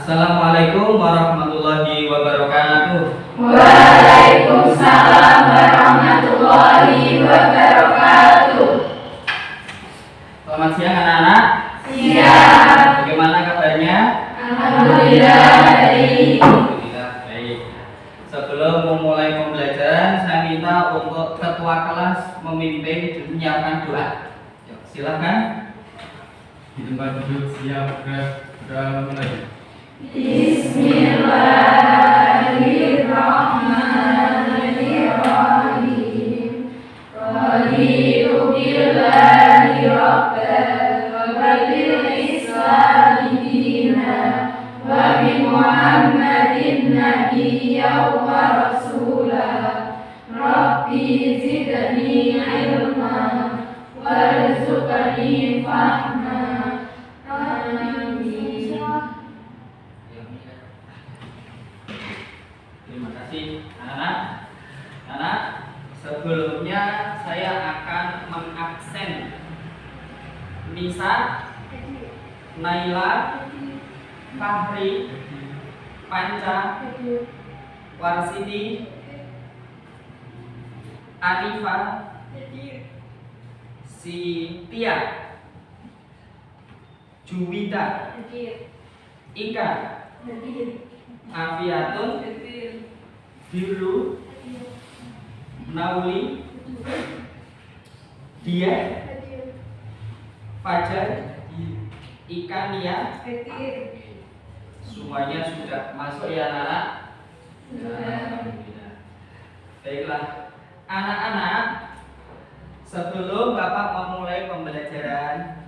Assalamualaikum warahmatullahi wabarakatuh. Waalaikumsalam warahmatullahi wabarakatuh. Selamat siang anak-anak. Siang. Bagaimana kabarnya? Alhamdulillah baik. Alhamdulillah baik. Sebelum memulai pembelajaran, saya minta untuk ketua kelas memimpin dan menyiapkan doa. Yuk, silakan. Di tempat duduk siap gerak sudah mulai. Bismillahirrahmanirrahim. Raditu billahi rabban wa bil islami dinan wa bi Muhammadin nabiyyan wa rasulah. Rabbi zidni ilma warzuqni fahma. Terima kasih anak-anak. Anak, sebelumnya saya akan mengabsen Nisa, Naila, Fahri, Panca, Warsiti, Anifa, Tia, Juwita, Ika, Afiatun, Biru, Nauli, Dia, Fajar, Ikania. Semuanya sudah masuk ya anak-anak? Alhamdulillah. Baiklah, anak-anak, sebelum Bapak memulai pembelajaran,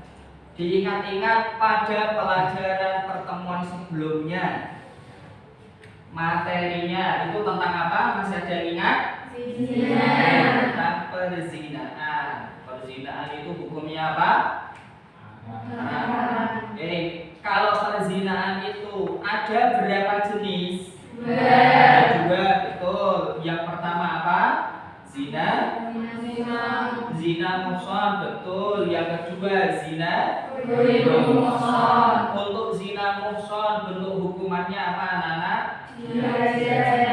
diingat-ingat pada pelajaran pertemuan sebelumnya. Materinya itu tentang apa? Masih ada yang ingat? Tentang perzinaan. Perzinaan itu hukumnya apa? Kalau perzinaan itu ada berapa jenis? Dua, betul. Yang pertama apa? Zina muhsan, betul. Yang kedua zina muhsan. Untuk zina muhsan bentuk hukumannya apa anak-anak?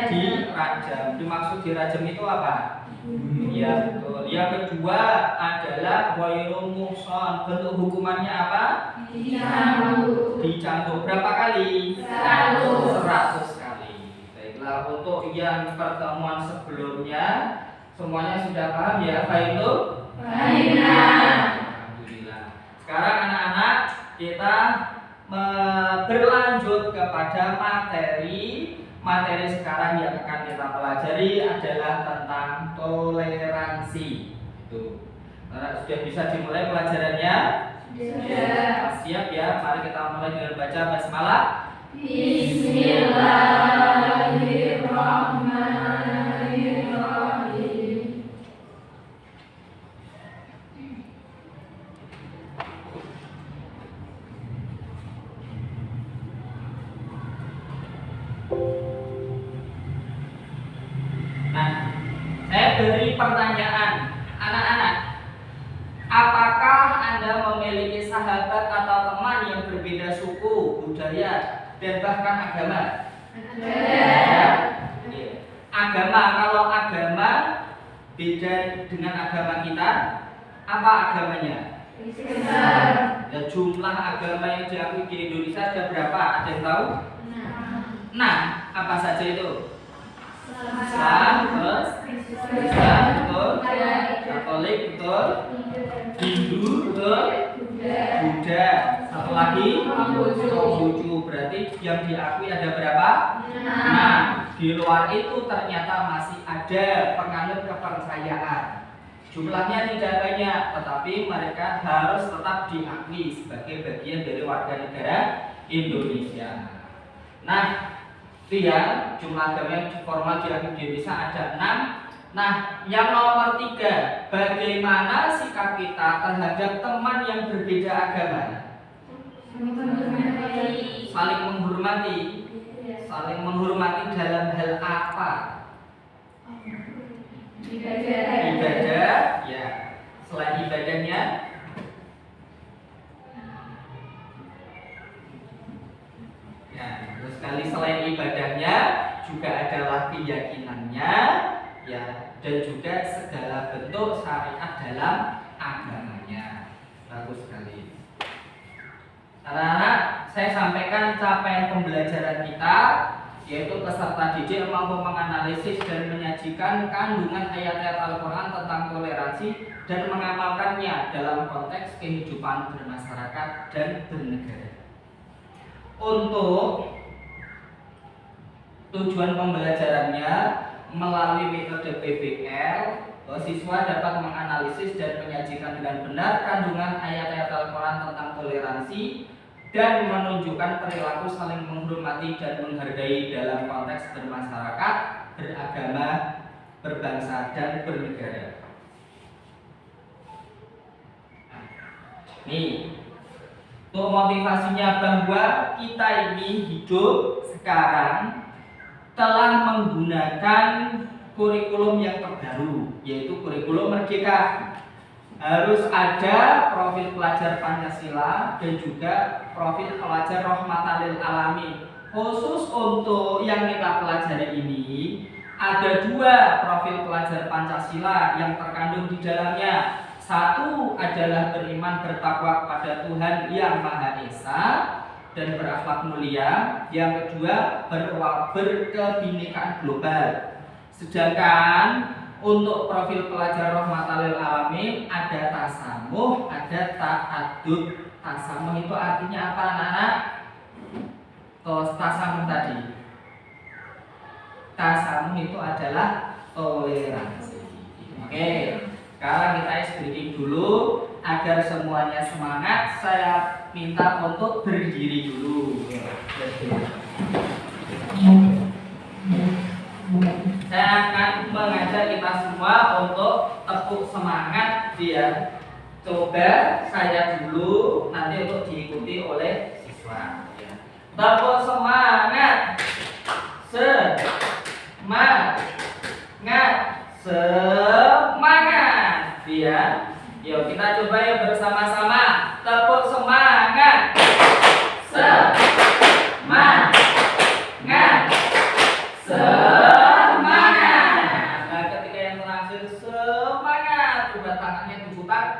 Dirajam. Dimaksud dirajam itu apa? Ya betul. Yang kedua adalah ghairu muhsan. Bentuk hukumannya apa? Dicambuk. Berapa kali? 100 kali. Baiklah, untuk yang pertemuan sebelumnya semuanya sudah paham ya, Pak itu? Alhamdulillah. Sekarang anak-anak kita berlanjut kepada materi sekarang yang akan kita pelajari adalah tentang toleransi. Itu. Nah, sudah bisa dimulai pelajarannya? Siap ya? Mari kita mulai dengan baca basmalah. Bismillahirrahmanirrahim. Nah, saya beri pertanyaan anak-anak. Apakah Anda memiliki sahabat atau teman yang berbeda suku, budaya, dan bahkan agama? Ya. Agama, kalau agama beda dengan agama kita, apa agamanya? Dan jumlah agama yang diakui di Indonesia ada berapa? Ada yang tahu? 6. Apa saja itu? Islam, terus Kristen, betul. Katolik, betul. Hindu, betul. Buddha. Satu lagi Konghucu. Berarti yang diakui ada berapa? 6. Di luar itu ternyata masih ada penganut kepercayaan. Jumlahnya tidak banyak, tetapi mereka harus tetap diakui sebagai bagian dari warga negara Indonesia. Nah, itu ya, jumlah agama yang formal diakui di Indonesia ada 6. Nah, yang nomor 3, bagaimana sikap kita terhadap teman yang berbeda agama? Saling menghormati. Saling menghormati dalam hal apa? Ibadah, ya. Selain ibadahnya, ya. keyakinannya, ya, dan juga segala bentuk syariat dalam agamanya. Bagus sekali. Anak-anak, saya sampaikan capaian pembelajaran kita, yaitu peserta didik mampu menganalisis dan menyajikan kandungan ayat-ayat Al-Quran tentang toleransi dan mengamalkannya dalam konteks kehidupan bermasyarakat dan bernegara. Untuk tujuan pembelajarannya melalui metode PBL, siswa dapat menganalisis dan menyajikan dengan benar kandungan ayat-ayat Al-Quran tentang toleransi dan menunjukkan perilaku saling menghormati dan menghargai dalam konteks bermasyarakat, beragama, berbangsa, dan bernegara. Nih, untuk motivasinya bahwa kita ini hidup sekarang telah menggunakan kurikulum yang terbaru, yaitu kurikulum Merdeka. Harus ada profil pelajar Pancasila dan juga profil pelajar Rahmatan lil Alamin. Khusus untuk yang kita pelajari ini, ada 2 profil pelajar Pancasila yang terkandung di dalamnya. Satu adalah beriman bertakwa kepada Tuhan Yang Maha Esa dan berakhlak mulia. Yang kedua, berkebinekaan global. Sedangkan untuk profil pelajar Rahmatan lil Alamin ada tasamuh, ada ta'adud. Tasamuh itu artinya apa, anak-anak? Tasamuh tadi. Tasamuh itu adalah toleransi. Oke, sekarang kita ice breaking dulu agar semuanya semangat. Saya minta untuk berdiri dulu. Saya akan mengajak kita semua untuk tepuk semangat dia. Coba saya dulu, nanti untuk diikuti oleh siswa. Tepuk semangat, semangat, semangat. Dia, yuk kita coba yuk bersama-sama. Tepuk semangat, semangat,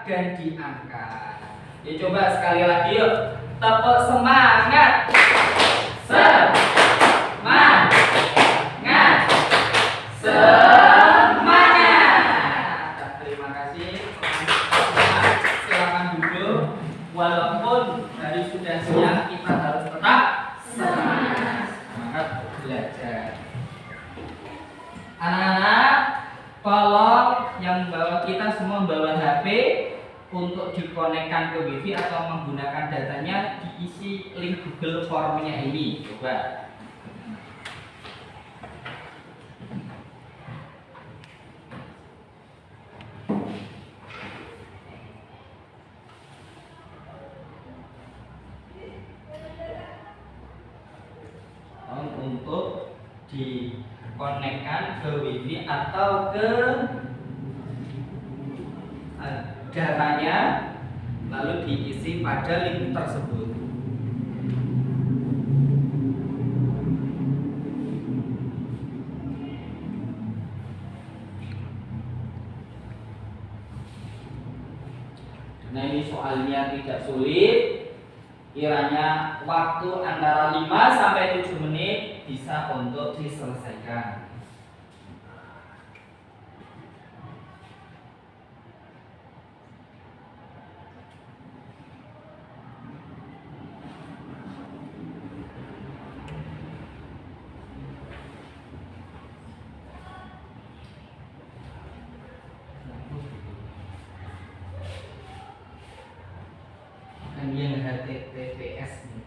dan diangkat. Ya, coba sekali lagi yuk. Tepuk semangat. Semangat. Semangat. Terima kasih. Silakan duduk. Walaupun dari sudah siang, kita harus tetap semangat belajar. Anak-anak, kalau yang bawa, kita semua bawa HP, untuk dikonekkan ke Wi-Fi atau menggunakan datanya diisi link Google Formnya ini. Coba. Untuk dikonekkan ke Wi-Fi atau ke datanya, lalu diisi pada link tersebut. Nah, ini soalnya tidak sulit. Kiranya waktu antara 5 sampai 7 menit bisa untuk diselesaikan. Yang HTTPS ini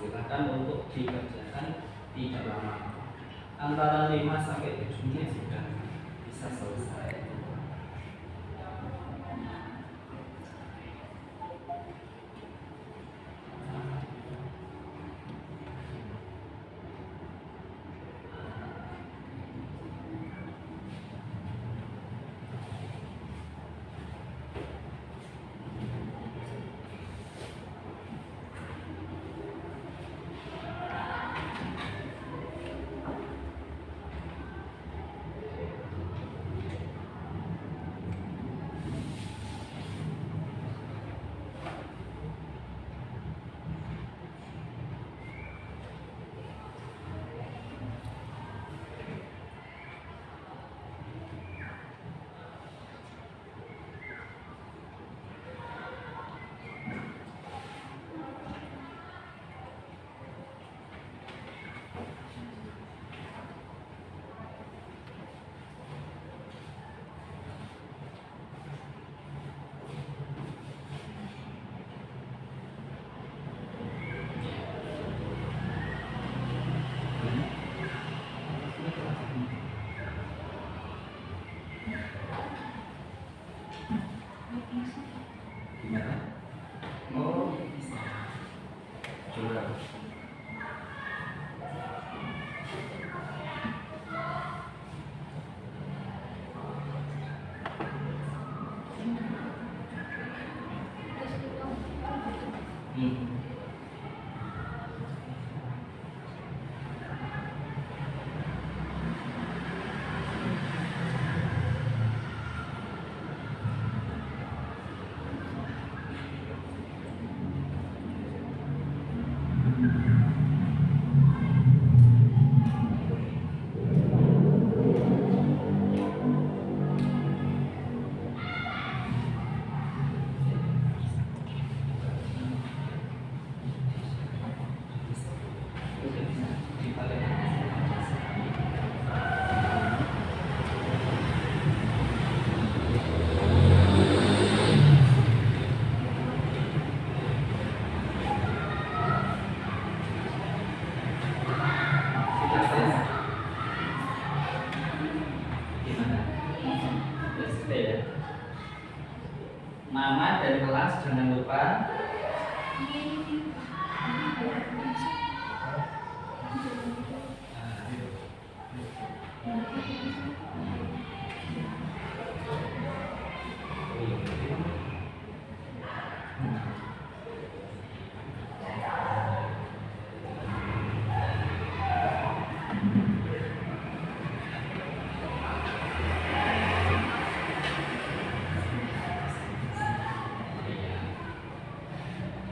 silakan untuk dikerjakan tidak lama, antara 5 sampai 7 menit sudah bisa selesai. Gimana? Oh, bisa. Coba. Nama dan kelas jangan lupa.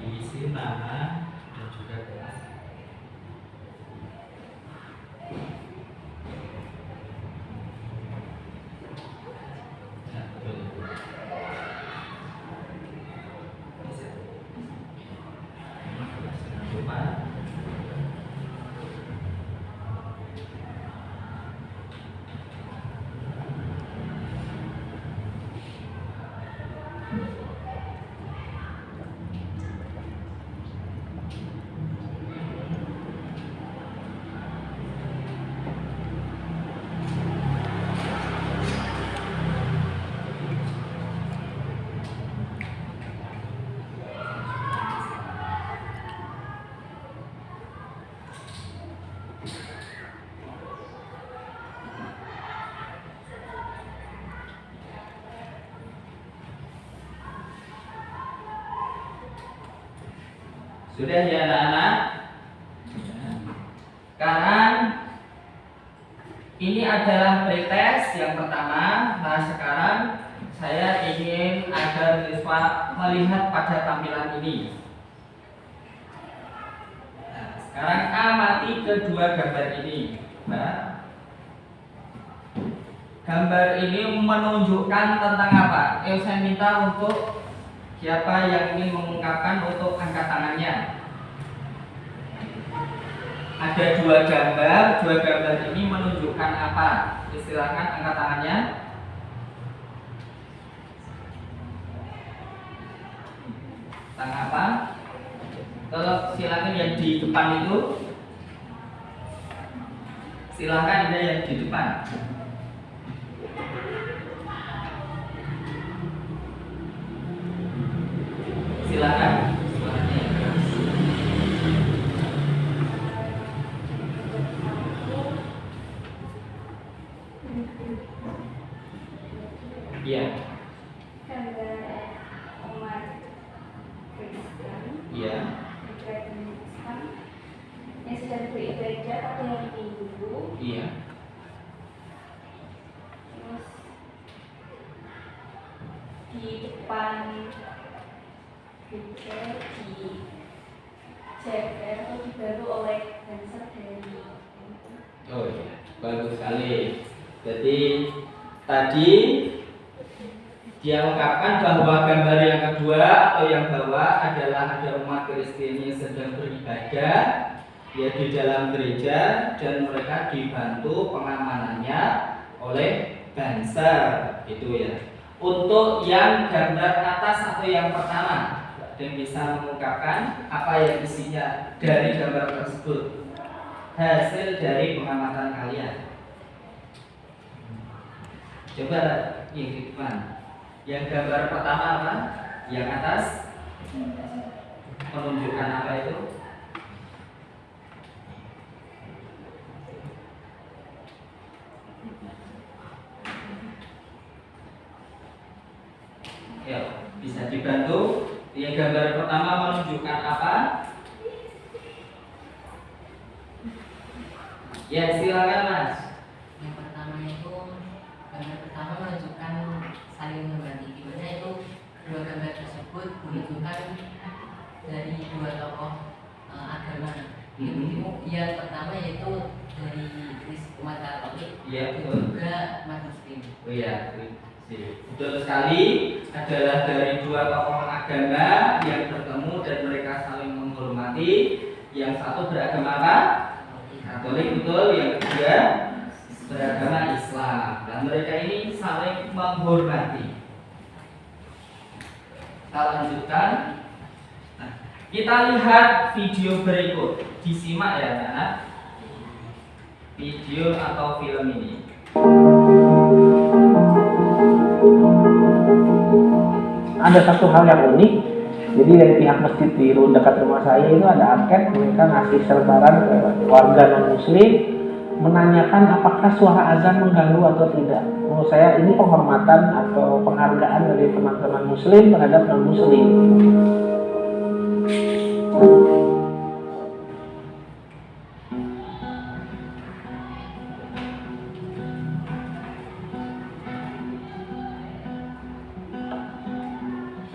Isi nama dan juga kelas. Nah, betul. Bisa. Jangan lupa. Sudah ya anak-anak? Sekarang ini adalah pretest yang pertama. Nah sekarang saya ingin agar siswa melihat pada tampilan ini. Nah, sekarang amati kedua gambar ini. Nah, gambar ini menunjukkan tentang apa? Saya minta untuk siapa yang ingin mengungkapkan untuk angkat tangannya. Ada dua gambar ini menunjukkan apa? Silakan angkat tangannya. Tentang apa? Tolong silakan yang di depan itu. Silakan ada yang di depan. Silakan. Suaranya yang keras. Iya. Gambar umat Kristen. Iya. Islam yang sedang beribadah pada hari Minggu. Iya. Terus di depan gereja dijaga atau dibantu oleh dancer dari Oh iya, bagus sekali. Jadi tadi dia ungkapkan bahwa gambar yang kedua atau yang bawah adalah ada umat Kristen yang sedang beribadah ya di dalam gereja dan mereka dibantu pengamanannya oleh dancer itu ya. Untuk yang gambar atas atau yang pertama, ada yang bisa mengungkapkan apa yang isinya dari gambar tersebut? Hasil dari pengamatan kalian. Coba yang di depan. Yang gambar pertama apa? Yang atas menunjukkan apa itu? Ya, bisa dibantu. Yang gambar pertama menunjukkan apa? Ya, silakan Mas. Yang pertama itu gambar pertama menunjukkan saling berbagi, di mana itu dua gambar tersebut menunjukkan dari dua tokoh agama. Yang pertama yaitu dari umat Katolik, Iya, dan betul. juga umat Muslim. Oh iya, betul sekali. Adalah dari dua tokoh agama yang bertemu dan mereka saling menghormati. Yang satu beragama apa? Katolik, betul. Yang kedua beragama Islam. Dan mereka ini saling menghormati. Kita lanjutkan. Nah, kita lihat video berikut. Disimak ya, anak-anak. Video atau film ini. Ada satu hal yang unik. Jadi dari pihak masjid di dekat rumah saya itu ada angket, mereka ngasih selebaran ke warga non muslim menanyakan apakah suara azan mengganggu atau tidak. Menurut saya ini penghormatan atau penghargaan dari teman-teman muslim terhadap non muslim.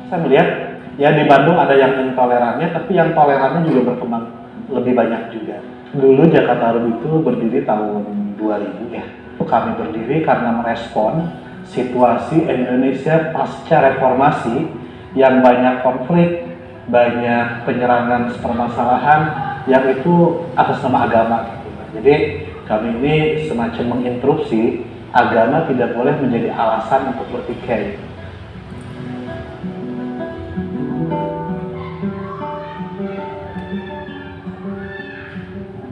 Saya melihat ya di Bandung ada yang intolerannya, tapi yang tolerannya juga berkembang lebih banyak juga. Dulu Jakarta Road itu berdiri tahun 2000 ya. Kami berdiri karena merespon situasi Indonesia pasca reformasi yang banyak konflik, banyak penyerangan permasalahan yang itu atas nama agama. Jadi kami ini semacam menginterupsi agama tidak boleh menjadi alasan untuk bertikai.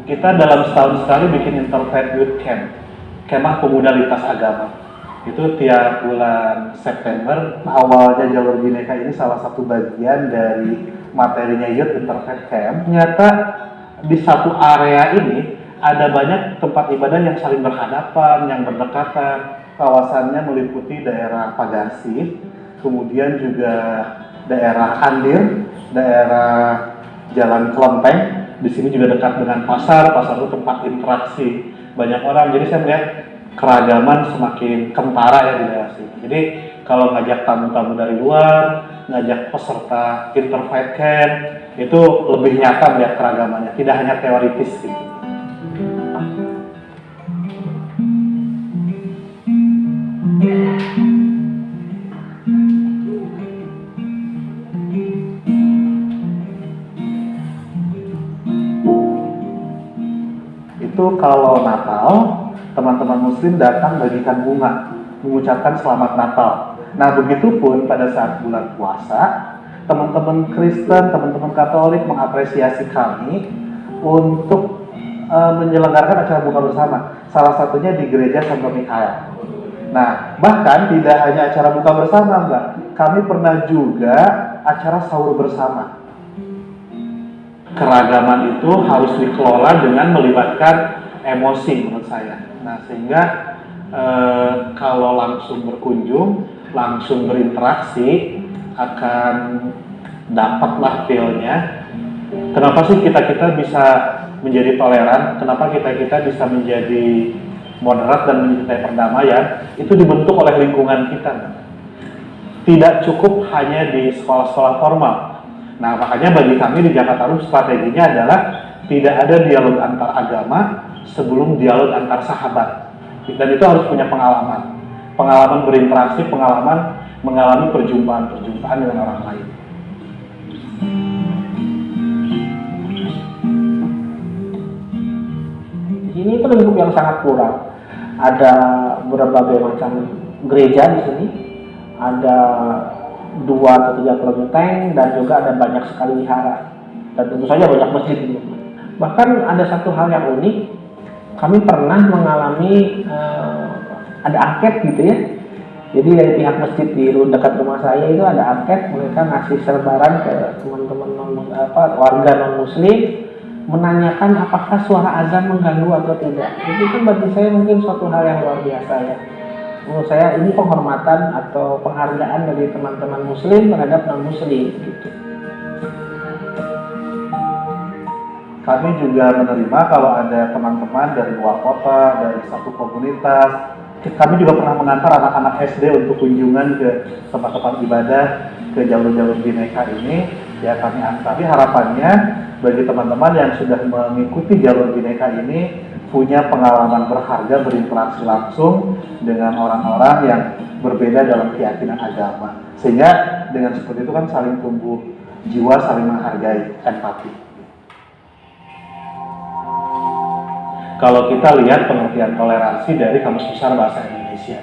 Kita dalam setahun sekali bikin Interfaith Youth Camp, kemah pemuda lintas agama. Itu tiap bulan September, awalnya Jalur Bhinneka ini salah satu bagian dari materinya Youth Interfaith Camp. Ternyata di satu area ini ada banyak tempat ibadah yang saling berhadapan, yang berdekatan. Kawasannya meliputi daerah Pagarsi, kemudian juga daerah Andir, daerah Jalan Kelenteng. Di sini juga dekat dengan pasar itu tempat interaksi banyak orang. Jadi saya melihat keragaman semakin kentara ya di daerah sini. Jadi kalau ngajak tamu-tamu dari luar, ngajak peserta Interfaith Camp, itu lebih nyata melihat keragamannya, tidak hanya teoritis gitu. Itu kalau Natal, teman-teman muslim datang bagikan bunga, mengucapkan selamat Natal. Nah, begitupun pada saat bulan puasa, teman-teman Kristen, teman-teman Katolik mengapresiasi kami untuk menyelenggarakan acara buka bersama. Salah satunya di gereja Santo Mikael. Nah, bahkan tidak hanya acara buka bersama, Mbak. Kami pernah juga acara sahur bersama. Keragaman itu harus dikelola dengan melibatkan emosi menurut saya. Nah, sehingga kalau langsung berkunjung, langsung berinteraksi, akan dapatlah feel-nya. Kenapa sih kita bisa menjadi toleran? Kenapa kita bisa menjadi moderat dan mencintai perdamaian? Itu dibentuk oleh lingkungan kita. Tidak cukup hanya di sekolah-sekolah formal. Nah, makanya bagi kami di Jakarta Room strateginya adalah tidak ada dialog antar agama sebelum dialog antar sahabat. Dan itu harus punya pengalaman berinteraksi, pengalaman mengalami perjumpaan dengan orang lain. Ini itu lingkup yang sangat plural. Ada berbagai macam gereja di sini, ada 2 atau 3 kelenteng, dan juga ada banyak sekali wihara, dan tentu saja banyak masjid. Bahkan ada satu hal yang unik, kami pernah mengalami ada angket gitu ya. Jadi dari pihak masjid di dekat rumah saya itu ada angket, mereka ngasih selebaran ke teman-teman warga non muslim, menanyakan apakah suara azan mengganggu atau tidak. Itu kan bagi saya mungkin suatu hal yang luar biasa ya. Menurut saya ini penghormatan atau penghargaan dari teman-teman muslim terhadap non muslim gitu. Kami juga menerima kalau ada teman-teman dari luar kota, dari satu komunitas. Kami juga pernah mengantar anak-anak SD untuk kunjungan ke tempat-tempat ibadah, ke jalur-jalur Bhinneka ini. Ya, kami antari harapannya bagi teman-teman yang sudah mengikuti jalur Bhinneka ini punya pengalaman berharga berinteraksi langsung dengan orang-orang yang berbeda dalam keyakinan agama. Sehingga dengan seperti itu kan saling tumbuh jiwa, saling menghargai, empati. Kalau kita lihat pengertian toleransi dari Kamus Besar Bahasa Indonesia,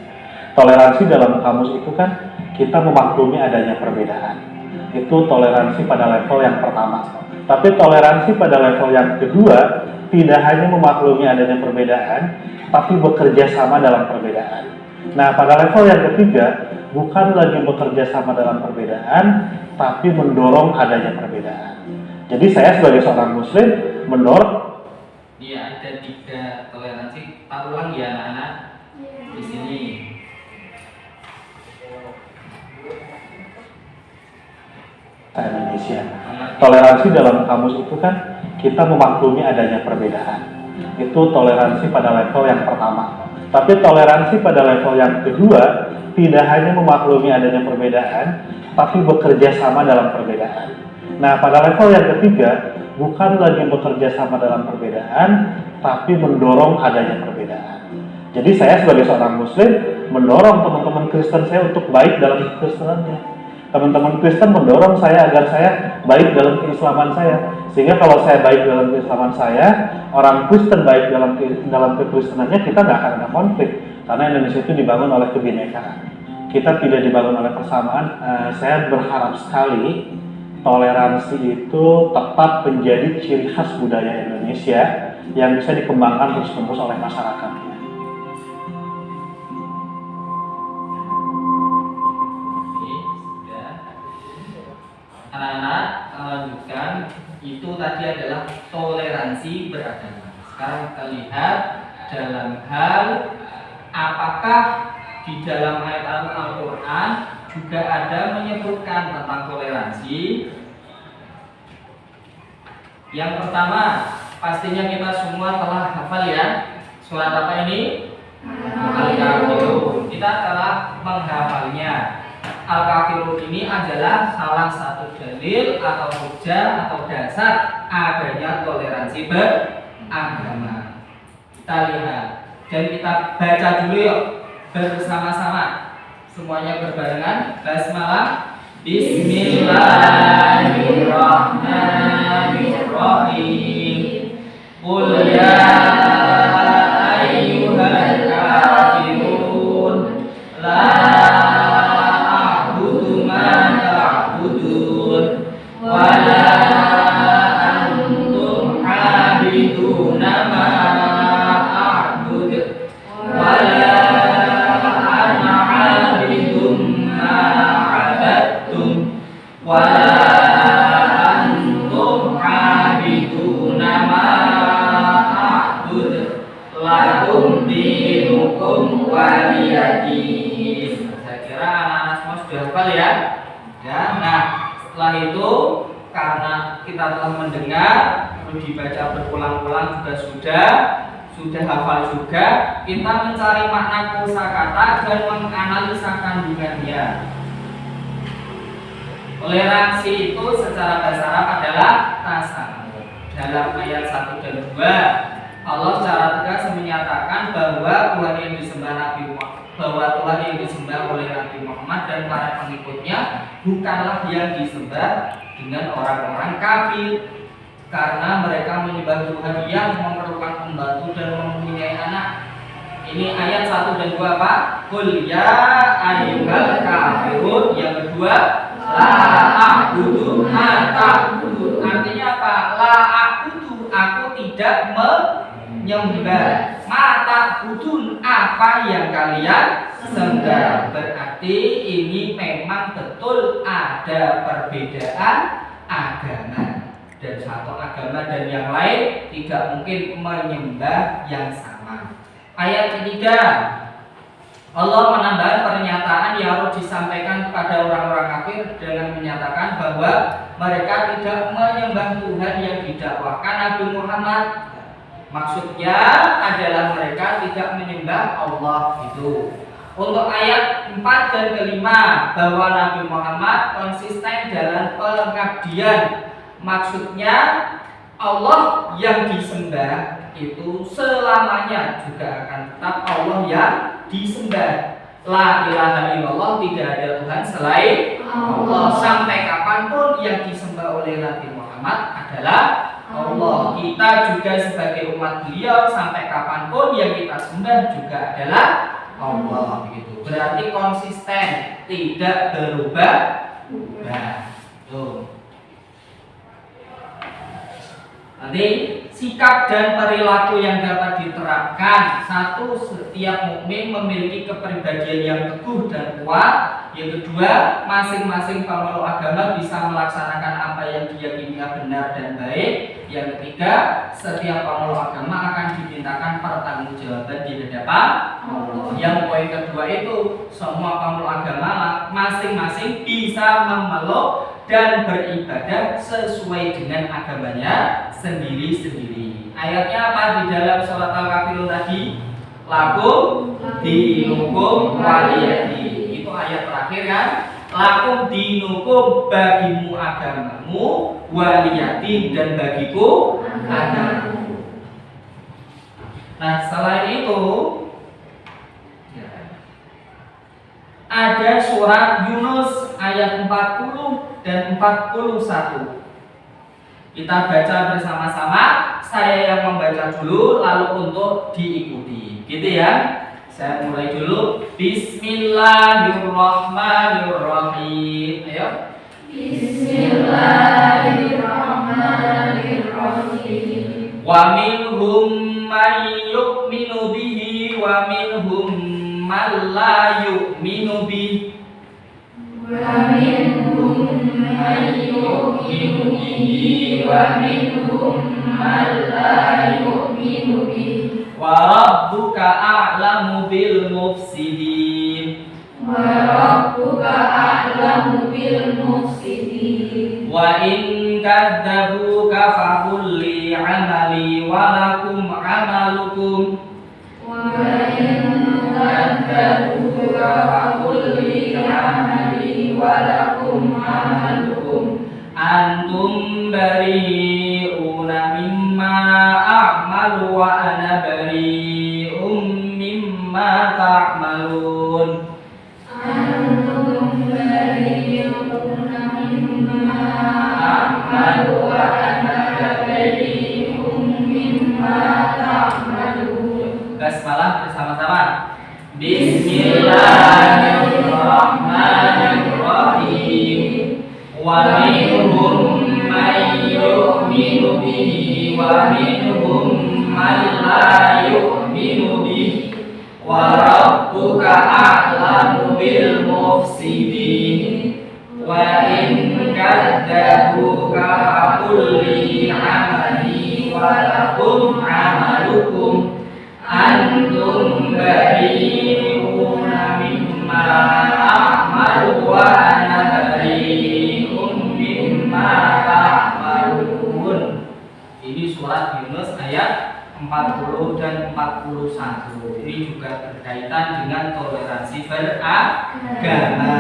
toleransi dalam kamus itu kan kita memaklumi adanya perbedaan. Itu toleransi pada level yang pertama. Tapi toleransi pada level yang kedua tidak hanya memaklumi adanya perbedaan, tapi bekerja sama dalam perbedaan. Nah, pada level yang ketiga bukan lagi bekerja sama dalam perbedaan, tapi mendorong adanya perbedaan. Jadi saya sebagai seorang Muslim mendorong. Iya, ada 3 toleransi. Tak ulang ya anak-anak di sini. Indonesia. Toleransi dalam kamus itu kan kita memaklumi adanya perbedaan. Itu toleransi pada level yang pertama. Tapi toleransi pada level yang kedua tidak hanya memaklumi adanya perbedaan, tapi bekerja sama dalam perbedaan. Nah, pada level yang ketiga bukan lagi bekerja sama dalam perbedaan, tapi mendorong adanya perbedaan. Jadi saya sebagai seorang Muslim mendorong teman-teman Kristen saya untuk baik dalam kekristenannya. Teman-teman Kristen mendorong saya agar saya baik dalam keislaman saya. Sehingga kalau saya baik dalam keislaman saya, orang Kristen baik dalam kekristenannya, kita nggak akan ada konflik. Karena Indonesia itu dibangun oleh kebinekaan. Kita tidak dibangun oleh persamaan. Saya berharap sekali toleransi itu tetap menjadi ciri khas budaya Indonesia yang bisa dikembangkan terus-menerus oleh masyarakatnya. Oke, sudah. Anak-anak, lanjutkan. Itu tadi adalah toleransi beragama. Sekarang kita lihat dalam hal apakah di dalam ayat Al-Quran juga ada menyebutkan tentang toleransi. Yang pertama, pastinya kita semua telah hafal ya. Surat apa ini? Al-Kafirun. Kita telah menghafalnya. Al-Kafirun ini adalah salah satu dalil atau hujah atau dasar adanya toleransi beragama. Kita lihat dan kita baca dulu yuk bersama-sama. Semuanya berbarengan. Basmalah. Bismillahirrahmanirrahim. Qul ya ayyuhal kafirun la a'budu ma ta'budun dibaca berulang-ulang juga sudah hafal juga. Kita mencari makna kosakata dan menganalisa kandungannya. Toleransi itu secara bahasa Arab adalah tasamuh. Dalam ayat 1 dan 2 Allah secara tegas menyatakan bahwa Tuhan yang disembah oleh Nabi Muhammad dan para pengikutnya bukanlah yang disembah dengan orang-orang kafir, karena mereka menyembah Tuhan yang memerlukan pembantu dan mempunyai anak. Ini ayat 1 dan 2 Pak. Qul ya ayyuhal kafirun. Yang kedua, la a'budu ma ta'budun. Artinya apa? La a'budu, aku tidak menyembah. Ma ta'budun, apa yang kalian sembah. Berarti ini memang betul ada perbedaan agama. Dan satu agama dan yang lain tidak mungkin menyembah yang sama. Ayat ketiga, Allah menambahkan pernyataan yang harus disampaikan kepada orang-orang kafir dengan menyatakan bahwa mereka tidak menyembah Tuhan yang didakwahkan Nabi Muhammad. Maksudnya adalah mereka tidak menyembah Allah itu. Untuk ayat 4 dan 5 bahwa Nabi Muhammad konsisten dalam pengabdian. Maksudnya Allah yang disembah itu selamanya juga akan tetap Allah yang disembah. La ilaha illallah, tidak ada Tuhan selain Allah. Sampai kapanpun yang disembah oleh Nabi Muhammad adalah Allah. Kita juga sebagai umat beliau sampai kapanpun yang kita sembah juga adalah Allah. Begitu. Berarti konsisten, tidak berubah. Tuh. Nanti sikap dan perilaku yang dapat diterapkan. Satu, setiap mukmin memiliki kepribadian yang teguh dan kuat. Yang kedua, masing-masing pemeluk agama bisa melaksanakan apa yang diyakininya benar dan baik. Yang ketiga, setiap pemeluk agama akan dimintakan pertanggungjawaban di hadapan Allah. Yang poin kedua itu, semua pemeluk agama masing-masing bisa memeluk dan beribadah sesuai dengan agamanya sendiri-sendiri. Ayatnya apa di dalam surat Al-Kafirun tadi? Lakum dinukum waliyadi. Itu ayat terakhir kan? Lakum dinukum, bagimu agamamu, waliyadi dan bagiku agamamu. Nah, selain itu ada surat Yunus ayat 40 dan 41. Kita baca bersama-sama. Saya yang membaca dulu, lalu untuk diikuti. Gitu ya. Saya mulai dulu. Bismillahirrahmanirrahim. Ayo. Bismillahirrahmanirrahim. Wa minhum man yu'minu bihi wa minhum man la yu'minu bihi. Wa minhum man yu'minu bihi wa minhum man la yu'minu bihi. Wa rabbuka a'lamu bil mufsidin. Wa rabbuka a'lamu bil mufsidin. Wa in kadzabuka faqul li 'amali wa lakum 'amalukum. Wa in kadzabuka faqul li 'amali wa lakum 'amalukum. Antum bari'una mimma a'malu wa ana bari'um mimma ta'malun. Antum bari'una mimma a'malu wa ana bari'um mimma ta'malun. Basmalah bersama-sama. Bismillahirrahmanirrahim. Wa minhum man yu'minu bihi wa minhum man la yu'minu bihi. Wa rabbuka a'lamu bil mufsidin. Wa in kadzabuka faqul li 'amali wa lakum 'amalukum. Antum bari'una mimma a'malu wa ana bari'un mimma ta'malun. Ini Yunus ayat 40 dan 41. Ini juga berkaitan dengan toleransi beragama.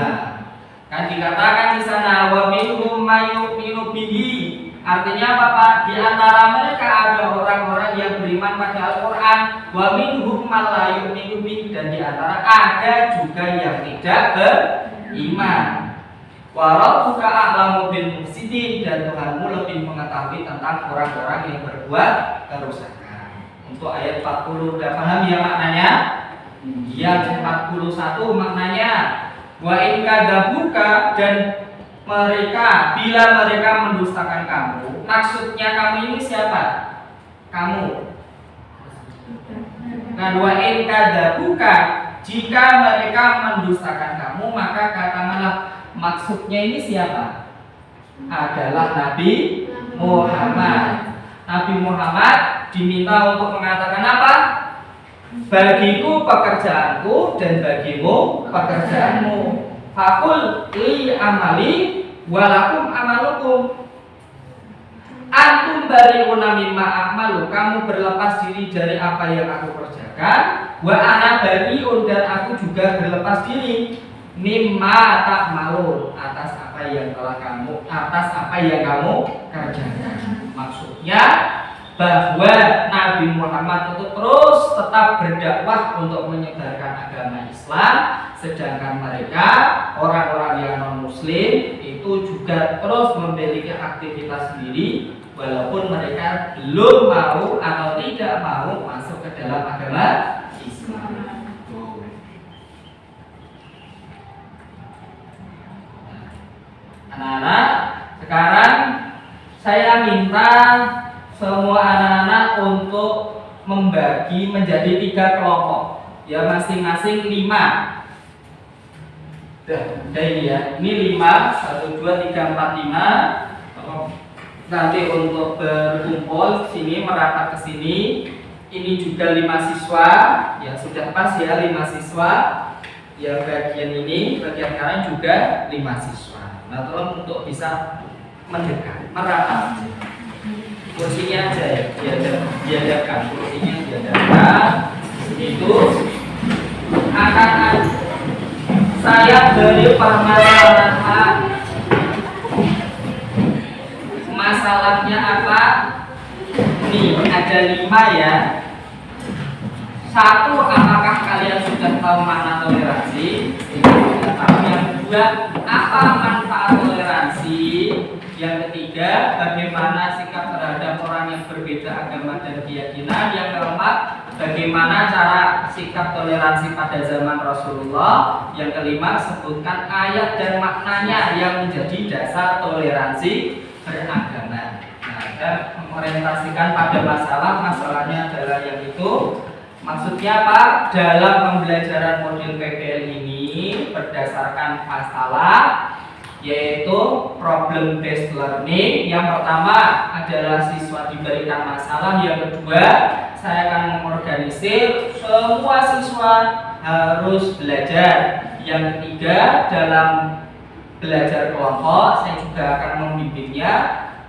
Kan dikatakan di sana wa minhum may yu'minu bihi. Artinya apa Pak? Di antara mereka ada orang-orang yang beriman pada Al-Qur'an, wa minhum man la yu'minu bihi, dan di antara ada juga yang tidak beriman. Wa rabbuka a'lamu bil mufsidin, dan Tuhanmu lebih mengetahui tentang orang-orang yang berbuat kerusakan. Untuk ayat 40 udah paham ya maknanya? Yang 41 maknanya wa in kadzabuka, dan mereka bila mereka mendustakan kamu. Maksudnya kamu ini siapa? Kamu. Nah, wa in kadzabuka, jika mereka mendustakan kamu, maka katakanlah maksudnya ini siapa? Adalah Nabi Muhammad. Nabi Muhammad diminta untuk mengatakan apa? Bagiku pekerjaanku dan bagimu pekerjaanmu. Fakul li amali walakum amalukum. Antum bari'una mimma a'malu, kamu berlepas diri dari apa yang aku kerjakan. Wa ana bari'un, dan aku juga berlepas diri mimma ta'malun, atas apa yang kamu kerjakan. Maksudnya bahwa Nabi Muhammad itu terus tetap berdakwah untuk menyebarkan agama Islam, sedangkan mereka orang-orang yang non muslim itu juga terus memiliki aktivitas sendiri, walaupun mereka belum mau atau tidak mau masuk ke dalam agama Islam. Anak-anak, sekarang saya minta semua anak-anak untuk membagi menjadi 3 kelompok, ya masing-masing 5. Udah ini ya, ini 5, 1, 2, 3, 4, 5. Nanti untuk berkumpul sini, merapat ke sini. Ini juga 5 siswa, ya sudah pas ya 5 siswa. Yang bagian ini, bagian kanan juga 5 siswa. Nah, tolong untuk bisa mendekat, merapat. Kursinya aja ya, diadakan, kursinya diadakan. Itu akan saya beri permasalahan. Masalahnya apa? Nih ada 5 ya. 1, apakah kalian sudah tahu makna toleransi? Yang kedua, apa manfaat toleransi? Yang ketiga, bagaimana sikap terhadap orang yang berbeda agama dan keyakinan? Yang keempat, bagaimana cara sikap toleransi pada zaman Rasulullah? Yang kelima, sebutkan ayat dan maknanya yang menjadi dasar toleransi beragama. Nah, dan mengorientasikan pada masalahnya adalah yang itu. Maksudnya apa? Dalam pembelajaran modul PBL ini berdasarkan masalah, yaitu problem based learning. Yang pertama adalah siswa diberikan masalah. Yang kedua, saya akan mengorganisir semua siswa harus belajar. Yang ketiga, dalam belajar kelompok saya juga akan membimbingnya.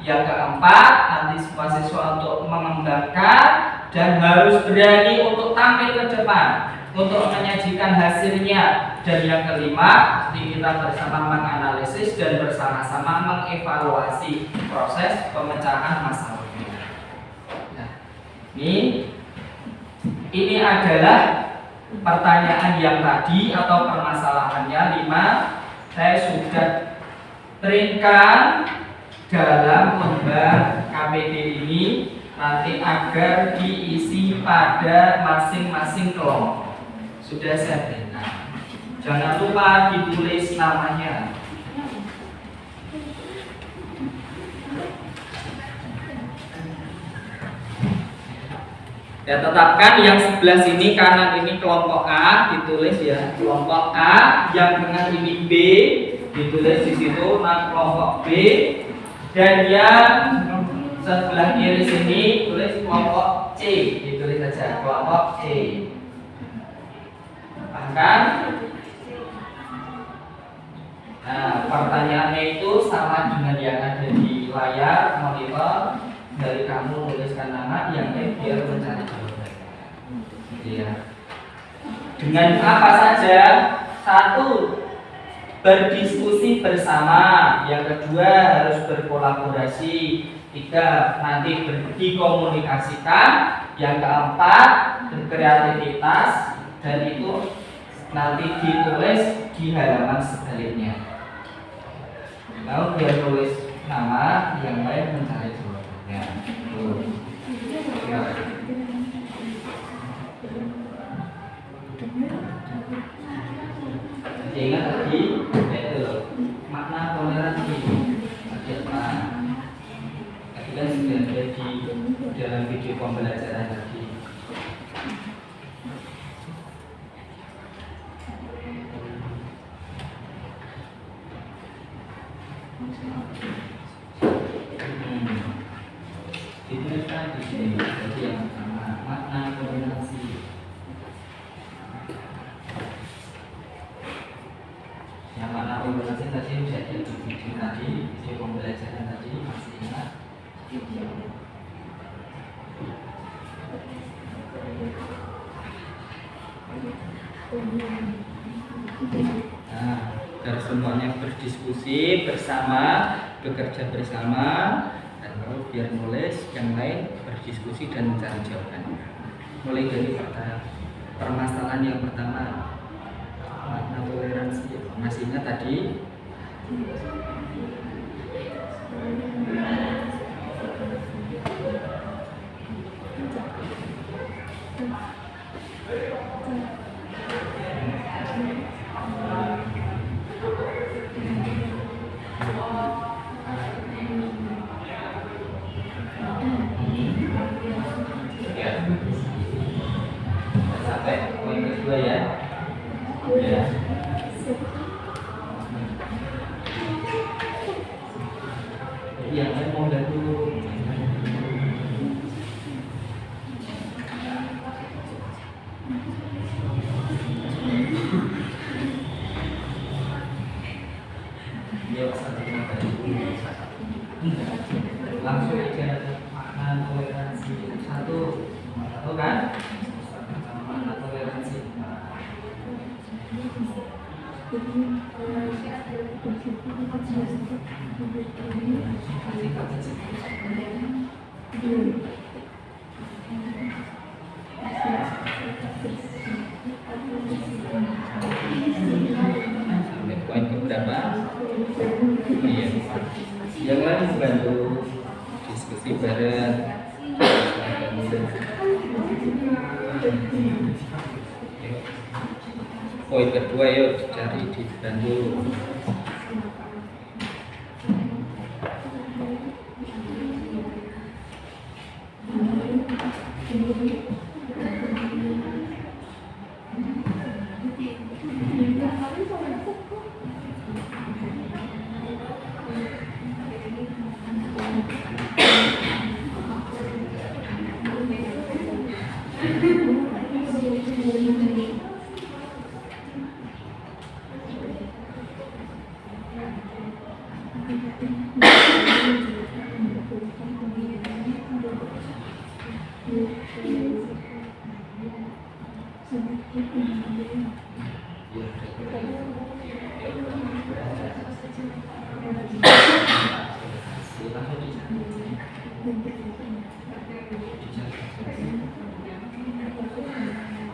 Yang keempat, nanti semua siswa untuk mengembangkan dan harus berani untuk tampil ke depan untuk menyajikan hasilnya. Dan yang kelima, kita bersama menganalisis dan bersama-sama mengevaluasi proses pemecahan masalahnya. Nah, ini adalah pertanyaan yang tadi atau permasalahannya 5. Saya sudah printkan dalam lembar KPD ini nanti agar diisi pada masing-masing kelompok. Sudah saya printkan. Jangan lupa ditulis namanya. Ya, tetapkan yang sebelah sini kanan ini kelompok A, ditulis ya kelompok A. Yang tengah ini B, ditulis di situ. Nah, kelompok B. Dan yang sebelah kiri sini tulis kelompok C, ditulis saja kelompok C. Paham kan? Nah, pertanyaannya itu sama dengan yang ada di layar monitor. Dari kamu tuliskan pembelajaran nama, yang lain biar mencari jawaban. Ya. Dengan apa saja? Satu, berdiskusi bersama. Yang kedua, harus berkolaborasi. Tiga, nanti dikomunikasikan. Yang keempat, berkreativitas. Dan itu nanti ditulis di halaman sebaliknya. Lalu dia tulis nama, yang lain mencari jawabannya. Ya. Ingat tadi itu makna toleransi. Tadi kan sudah ada di dalam video pembelajaran tadi. Dituliskan di sini. Jadi yang pertama makna toleransi. Yang mana toleransi tadi sudah ada di video tadi, video pembelajaran tadi, masih ingat? Nah, agar semuanya berdiskusi bersama, bekerja bersama, dan kalau biar nulis, yang lain berdiskusi dan mencari jawabannya. Mulai dari permasalahan yang pertama. Makna toleransi, masih ingat tadi? Sampai poin kedua ya. Ya. Jadi yang lain mau bantu. Dia langsung aja makna toleransi. Satu kan? Makna toleransi. Sampai poin keberapa? Iya. Yang lain bantu diskusi bareng. Poin kedua yuk cari dibantu.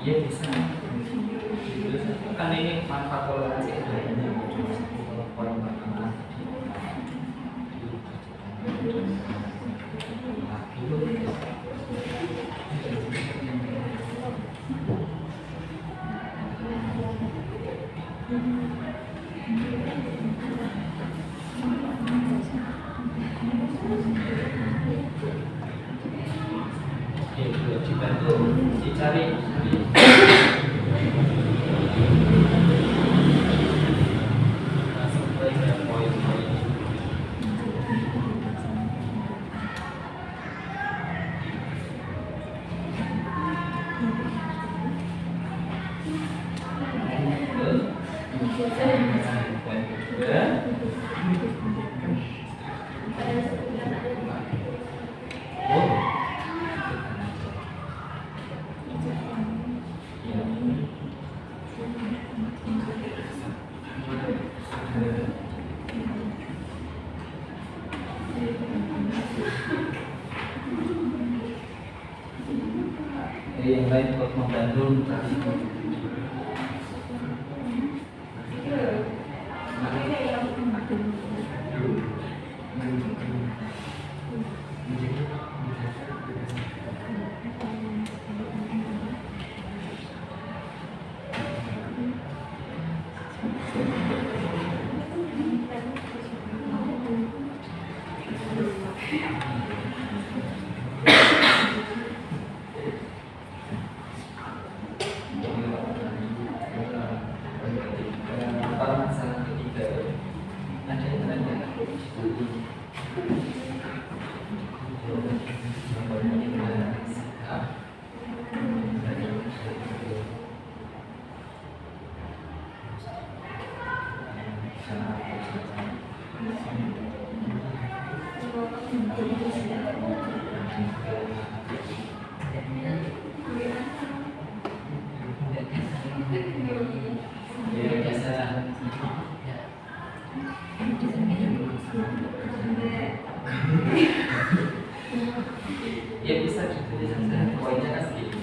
Iya bisa. Kan ini manfaat toleransi adanya poin pertama. Dibantu dicari. yang lain ikut membantu tadi. Masalah ketiga ada yang tanya. Ya bisa ditulis saja, poinnya kan segini.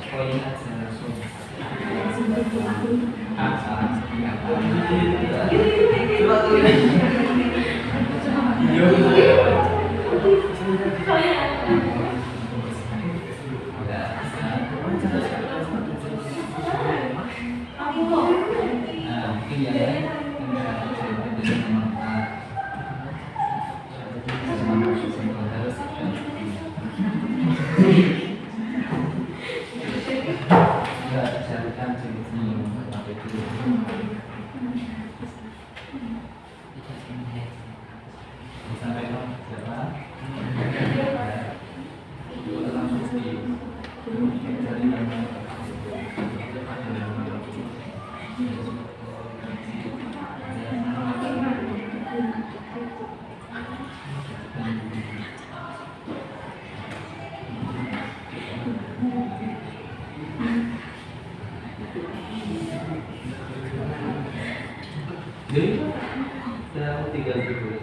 Poinnya saja langsung. Coba tulis. Jadi, saya tinggal dulu.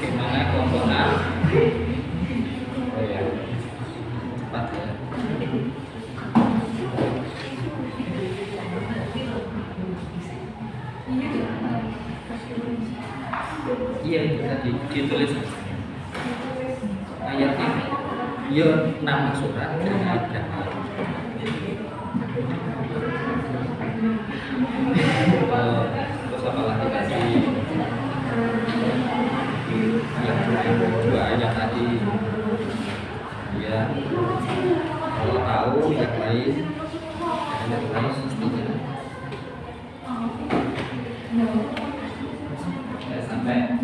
Gimana kelompok A? Oh ya, cepat ya. Iya, bisa ditulis ayatnya. Ya, nama surat dan ayat berapa. Terus apa lagi kasih yang dua ayat tadi. Ya, kalau tahu yang lain mestinya. Sampai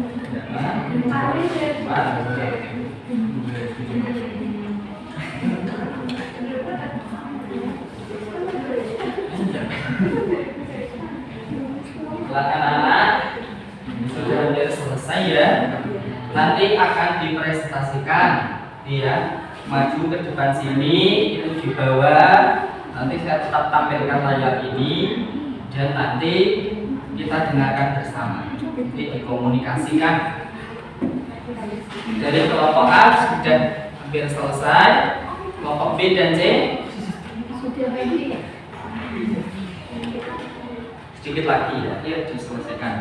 anak-anak sudah hampir selesai ya. Nanti akan dipresentasikan, ya. Maju ke depan sini, itu di bawah. Nanti saya tetap tampilkan layar ini dan nanti kita dengarkan bersama. Nanti dikomunikasikan. Dari kelompok A sudah hampir selesai. Kelompok B dan C sedikit lagi ya, diselesaikan.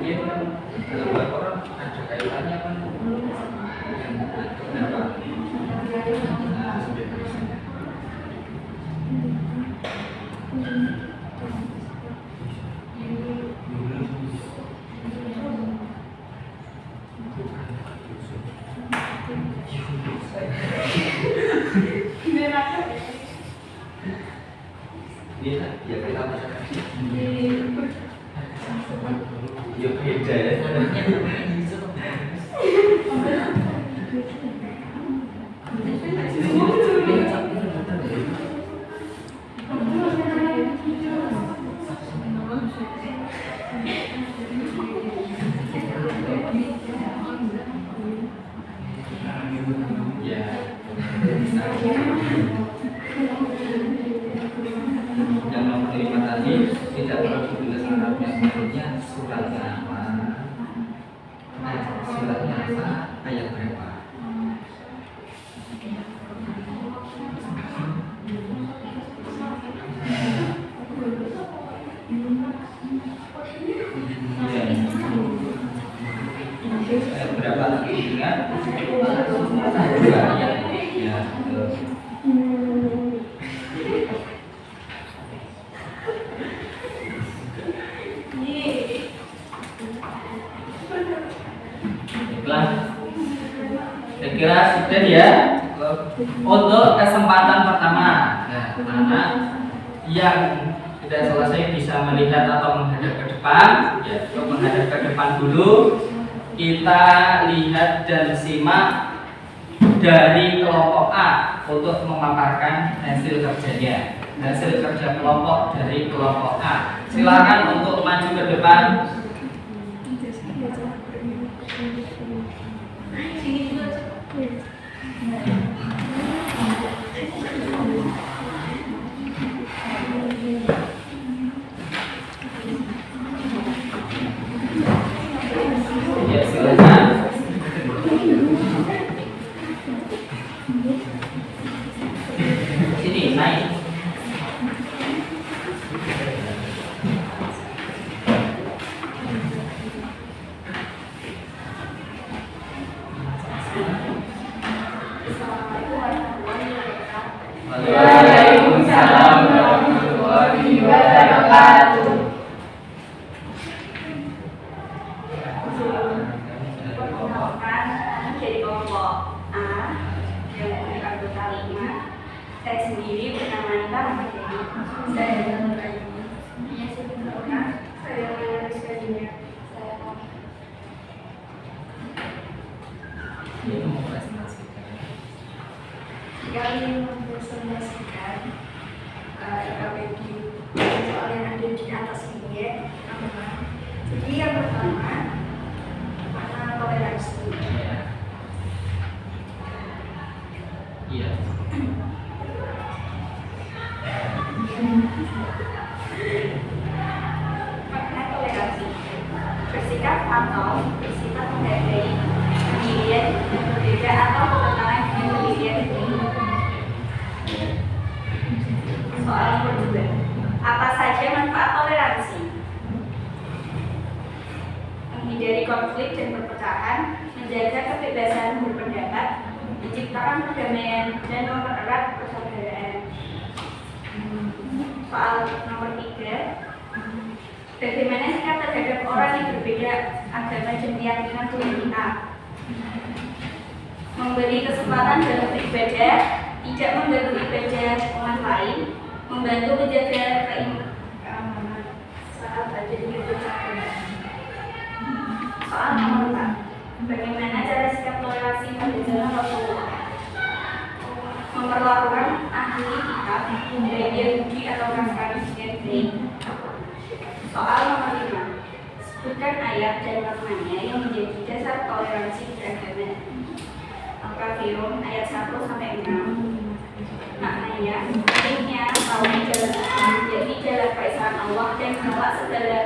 Iya kan dalam bahasa orang ada kaitannya kan dengan apa? Iya, ya kita masyarakat. Ya beda ya. Ya. Yang nomor 5 tadi tidak perlu ditulis Arabnya, maksudnya suratnya apa, suratnya apa, ayat berapa. Ayat berapa lagi ingat? Dua ayat. Ya, betul. Baiklah. Saya kira sudah ya. Untuk kesempatan pertama, nah, mana yang sudah selesai bisa melihat atau menghadap ke depan, ya, untuk menghadap ke depan dulu. Kita lihat dan simak dari kelompok A untuk memaparkan hasil kerjanya. Hasil kerja kelompok dari kelompok A. Silakan untuk maju ke depan. Ya, silakan. Sini naik. Waalaikumsalam warahmatullahi wabarakatuh. Perkenalkan, dari kelompok A yang memiliki anggota 5. Saya sendiri bernama Nita Ramadhani. Saya bernama Ini. Saya bernama Saya Rizka Junia. Saya Ini mau presentasikan. kali mempresentasikan IKPQ soal yang ada di atas ini ya. Jadi yang pertama makna toleransi. Iya. Makna toleransi bersikap atau bersifat menghargai pendirian yang berbeda atau bertentangan dengan pendirian ini. Soal nomor 2, apa saja manfaat toleransi? Menghindari konflik dan perpecahan, menjaga kebebasan berpendapat, menciptakan perdamaian, dan mempererat persaudaraan. Soal nomor 3, bagaimana sikap terhadap orang yang berbeda agama dan keyakinan Tuhan kita? Memberi kesempatan dalam beribadah, tidak mengganggu ibadah orang lain, membantu menjaga keamanan saat ada di beragama. Soal nomor 4, bagaimana cara sikap toleransi pada zaman Rasulullah? Memperlakukan ahli kitab, baik Yahudi atau Nasrani dengan baik. Soal nomor 5, sebutkan ayat dan maknanya yang menjadi dasar toleransi beragama. Al-Kafirun ayat 1-6. Maknanya, pentingnya tahu jalan Tuhan, jadi jalan keesaan Allah dan menolak segala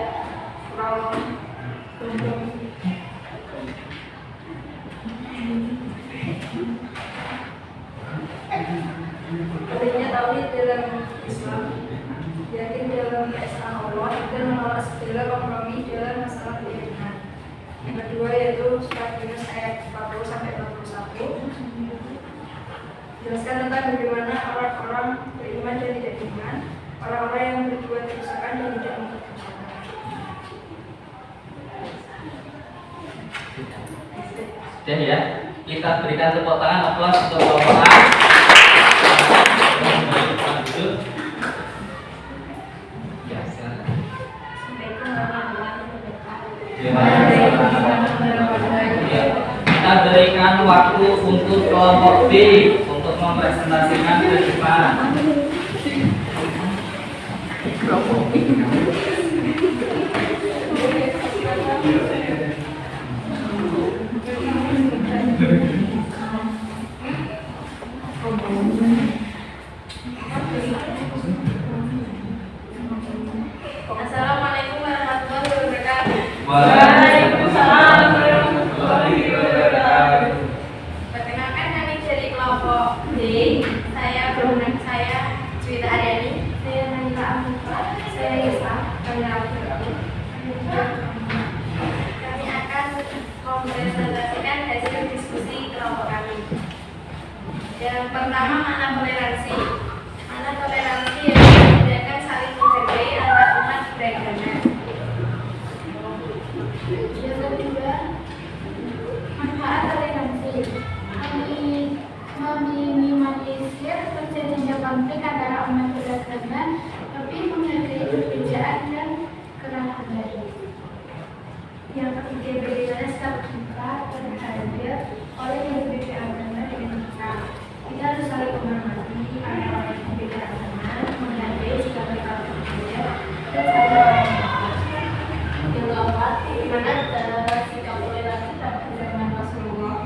Artinya tauhid dalam Islam, yakin dalam dalam keesaan Allah dan menolak segala kompromi dalam masalah keyakinan. Yang kedua yaitu surat Yunus ayat 40 sampai 41. Jelaskan tentang bagaimana orang-orang beriman dan tidak beriman, orang-orang yang berbuat kerusakan dan tidak membuat kerusakan. Sudah ya, kita berikan tepuk tangan aplaus untuk kelompok A. Ya, silakan. Assalamualaikum warahmatullahi wabarakatuh. Ya, kita berikan waktu untuk kelompok B untuk mempresentasikan ke depan. Assalamualaikum warahmatullahi wabarakatuh. Waalaikumsalam warahmatullahi wabarakatuh. Perkenalkan kami dari kelompok D. Saya Juwita Aryani. Saya Nanda Amuka. Saya Yusra. Kami akan mempresentasikan hasil diskusi kelompok kami. Yang pertama, makna toleransi. Makna toleransi yang membedakan saling menghargai antar umat beragama. Yang kedua, manfaat toleransi. Meminimalisir terjadinya konflik antara umat beragama, tapi menghargai perbedaan dan keragaman. Yang ketiga, bagaimana sikap kita terhadap orang yang berbeda agama dengan kita. Kita harus saling menghormati orang yang berbeda agama, menghargai jika mereka berbeda, dan saling menghormati. Yang keempat, bagaimana sikap toleransi terhadap zaman Rasulullah.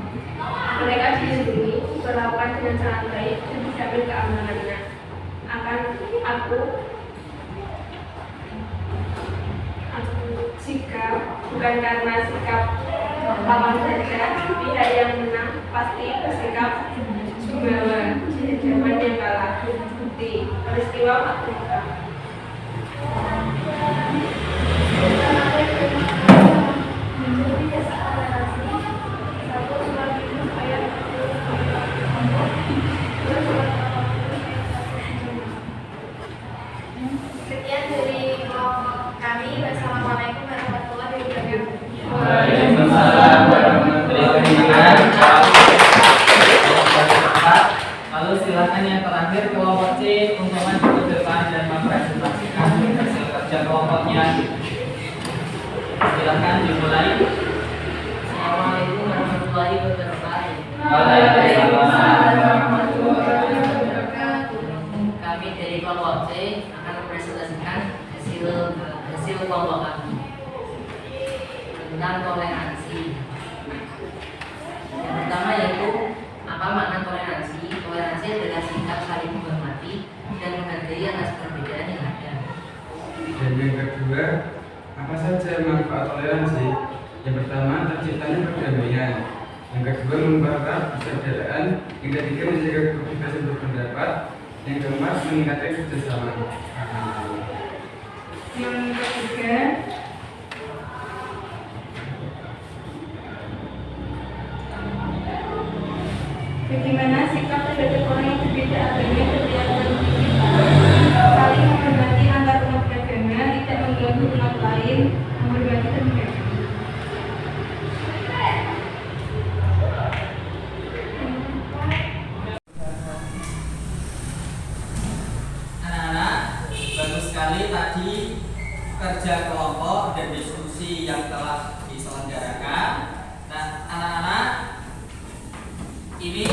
Mereka dilindungi, berlakukan dengan sangat baik, dan dijamin keamanannya. Aku sikap, bukan karena sikap lawan saja, pihak yang menang pasti bersikap sumbawa zaman yang kalah. Bukti peristiwa waktu Mekah. Menjadi dasar toleransi, 1 Surat Yunus ayat 2 Sekian dari kelompok kami. Wassalamualaikum warahmatullahi wabarakatuh. Waalaikumsalam warahmatullahi wabarakatuh. Lalu silakan yang terakhir kelompok C untuk maju ke depan dan mempresentasikan hasil kerja kelompoknya. Silakan dimulai. Assalamualaikum warahmatullahi wabarakatuh. Waalaikumsalam warahmatullahi wabarakatuh. Kami dari kelompok C akan mempresentasikan hasil kelompok kami tentang toleransi. Yang pertama yaitu apa makna toleransi? Toleransi adalah sikap saling menghormati dan menghargai atas perbedaan yang ada. Dan yang kedua, apa saja manfaat toleransi? Yang pertama, terciptanya perdamaian. Yang kedua, mempererat persaudaraan. Yang ketiga, menjaga kebebasan berpendapat. Yang keempat, meningkatkan kerjasama. Yang ketiga, bagaimana sikap terhadap orang yang berbeda agama terlihat saling menghormati antar umat beragama, tidak mengganggu umat lain, menghormati dan menjaga. Anak-anak, bagus sekali tadi kerja kelompok dan diskusi yang telah diselenggarakan. Nah, anak-anak, ini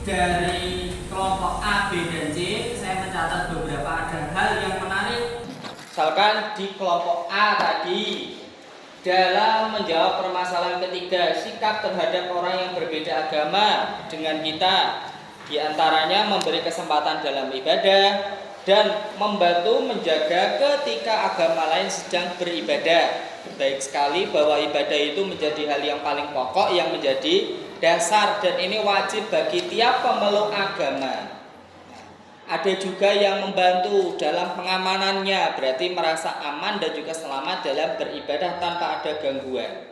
dari kelompok A, B, dan C saya mencatat beberapa ada hal yang menarik. Misalkan di kelompok A tadi, dalam menjawab permasalahan ketiga, sikap terhadap orang yang berbeda agama dengan kita, diantaranya memberi kesempatan dalam ibadah dan membantu menjaga ketika agama lain sedang beribadah. Baik sekali bahwa ibadah itu menjadi hal yang paling pokok yang menjadi dasar dan ini wajib bagi tiap pemeluk agama. Ada juga yang membantu dalam pengamanannya, berarti merasa aman dan juga selamat dalam beribadah tanpa ada gangguan.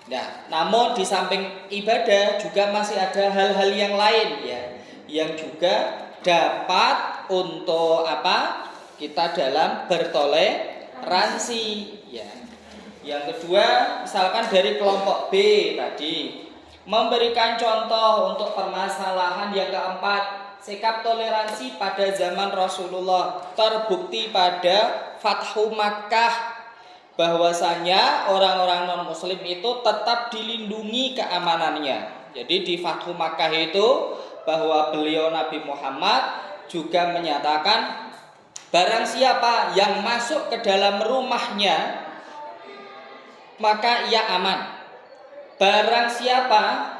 Nah, namun di samping ibadah juga masih ada hal-hal yang lain ya, yang juga dapat untuk apa? Kita dalam bertoleransi ya. Yang kedua, misalkan dari kelompok B tadi memberikan contoh untuk permasalahan yang keempat. Sikap toleransi pada zaman Rasulullah terbukti pada Fathu Makkah, bahwasanya orang-orang non-muslim itu tetap dilindungi keamanannya. Jadi di Fathu Makkah itu bahwa beliau Nabi Muhammad juga menyatakan barang siapa yang masuk ke dalam rumahnya maka ia aman. Barang siapa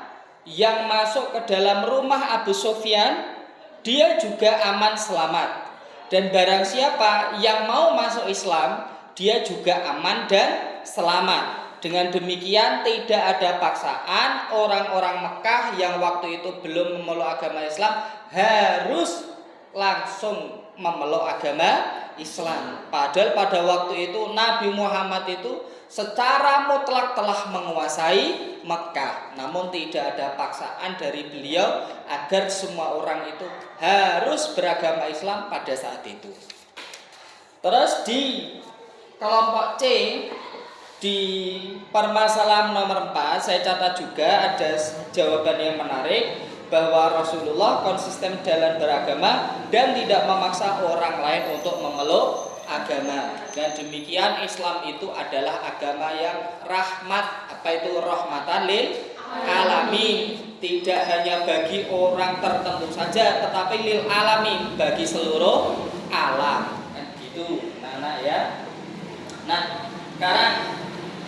yang masuk ke dalam rumah Abu Sufyan, dia juga aman selamat. Dan barang siapa yang mau masuk Islam, dia juga aman dan selamat. Dengan demikian tidak ada paksaan orang-orang Mekah yang waktu itu belum memeluk agama Islam harus langsung memeluk agama Islam. Padahal pada waktu itu Nabi Muhammad itu secara mutlak telah menguasai Mekah. Namun tidak ada paksaan dari beliau agar semua orang itu harus beragama Islam pada saat itu. Terus di kelompok C, di permasalahan nomor 4, saya catat juga ada jawaban yang menarik, bahwa Rasulullah konsisten dalam beragama dan tidak memaksa orang lain untuk memeluk agama. Dan demikian Islam itu adalah agama yang rahmat. Apa itu rahmatan lil alamin? Tidak hanya bagi orang tertentu saja, tetapi lil alamin, bagi seluruh alam. Kan gitu, Nana ya. Nah, sekarang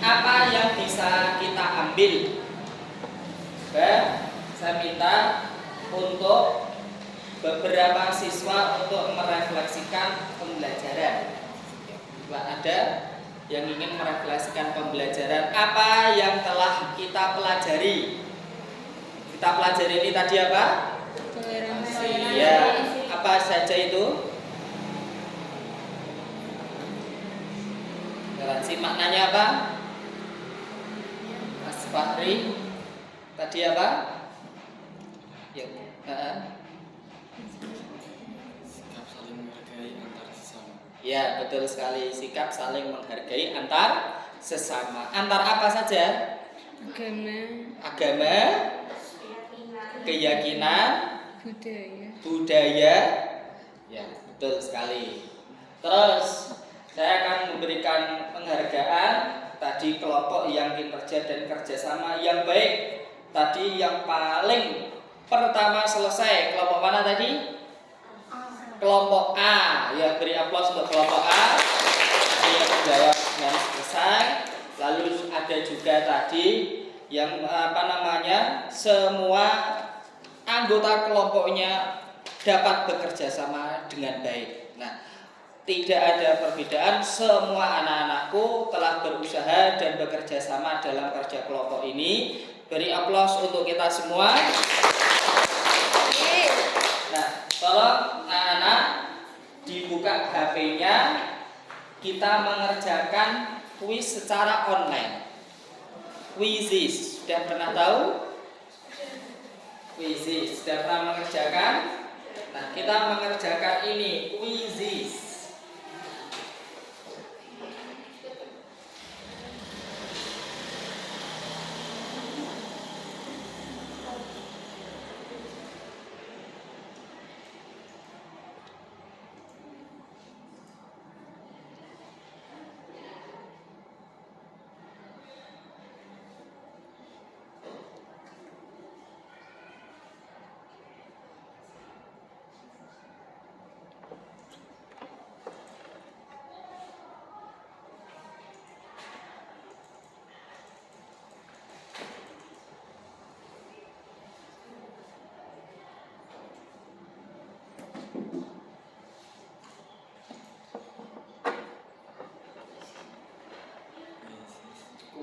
apa yang bisa kita ambil? Saya minta untuk beberapa siswa untuk merefleksikan pembelajaran. Ada yang ingin merefleksikan pembelajaran apa yang telah kita pelajari? Kita pelajari ini tadi apa? Toleransi. Ya, apa saja itu? Toleransi maknanya apa? Mas Fahri tadi apa? Ya, Sikap saling menghargai antar sesama. ya, betul sekali. Sikap saling menghargai antar sesama. Antar apa saja? Agama, keyakinan, budaya. Ya, betul sekali. Terus saya akan memberikan penghargaan tadi kelompok yang kinerja dan kerjasama yang baik. Tadi yang paling pertama selesai, kelompok mana tadi? Kelompok A. Ya, beri aplaus untuk kelompok A. Dia menjawab dengan selesai. Lalu ada juga tadi yang semua anggota kelompoknya dapat bekerja sama dengan baik. Nah, tidak ada perbedaan, semua anak-anakku telah berusaha dan bekerja sama dalam kerja kelompok ini. Beri aplaus untuk kita semua. Nah, tolong anak-anak dibuka HP-nya. Kita mengerjakan kuis secara online. Quizis, sudah pernah tahu? Quizis, sudah pernah mengerjakan? Nah, kita mengerjakan ini, quizis.